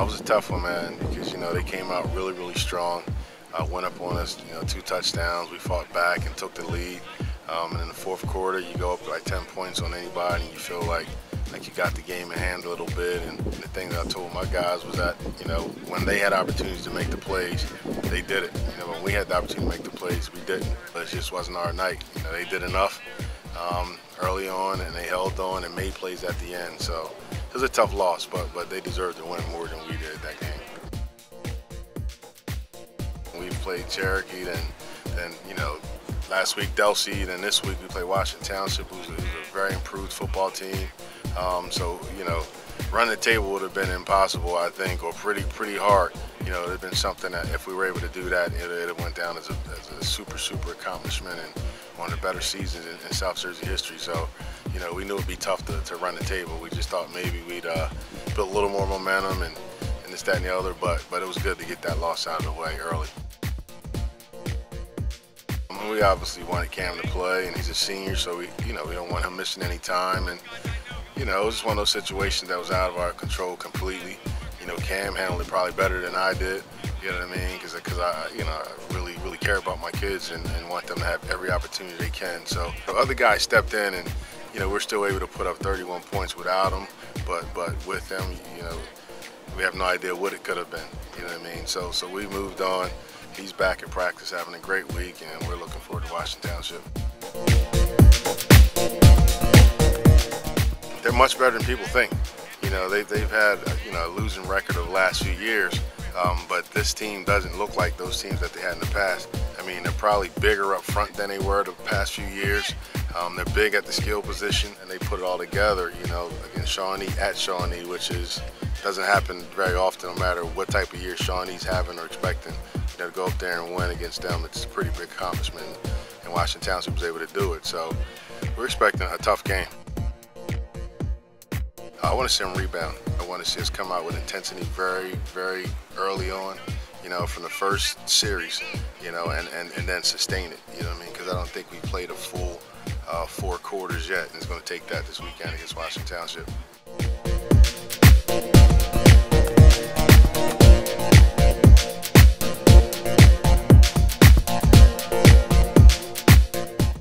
It was a tough one, man, because they came out really strong. Went up on us, 2 touchdowns. We fought back and took the lead. And in the fourth quarter, you go up like 10 points on anybody, and you feel like you got the game in hand a little bit. And the thing that I told my guys was that when they had opportunities to make the plays, they did it. When we had the opportunity to make the plays, we didn't. But it just wasn't our night. They did enough early on, and they held on and made plays at the end. So it was a tough loss, but they deserved to win more than we did that game. We played Cherokee, then last week Delsea, and this week we played Washington Township, who's a very improved football team. So running the table would have been impossible, I think, or pretty hard. It would have been something that if we were able to do that, it have went down as a super accomplishment and one of the better seasons in South Jersey history. So we knew it'd be tough to run the table. We just thought maybe we'd build a little more momentum and this, that, and the other, but it was good to get that loss out of the way early. We obviously wanted Cam to play, and he's a senior, so we don't want him missing any time. And it was just one of those situations that was out of our control completely. Cam handled it probably better than I did. You know what I mean? Because I really care about my kids and want them to have every opportunity they can. So the other guys stepped in, and we're still able to put up 31 points without him. But with them, we have no idea what it could have been. You know what I mean? So we moved on. He's back at practice, having a great week, and we're looking forward to Washington Township. They're much better than people think. They've had a losing record of the last few years, but this team doesn't look like those teams that they had in the past. I mean, they're probably bigger up front than they were the past few years. They're big at the skill position, and they put it all together, against Shawnee at Shawnee, which doesn't happen very often, no matter what type of year Shawnee's having or expecting. To go up there and win against them, it's a pretty big accomplishment, and Washington Township was able to do it. So we're expecting a tough game. I want to see them rebound. I want to see us come out with intensity very early on, from the first series, and then sustain it, you know what I mean? Because I don't think we played a full 4 quarters yet, and it's going to take that this weekend against Washington Township.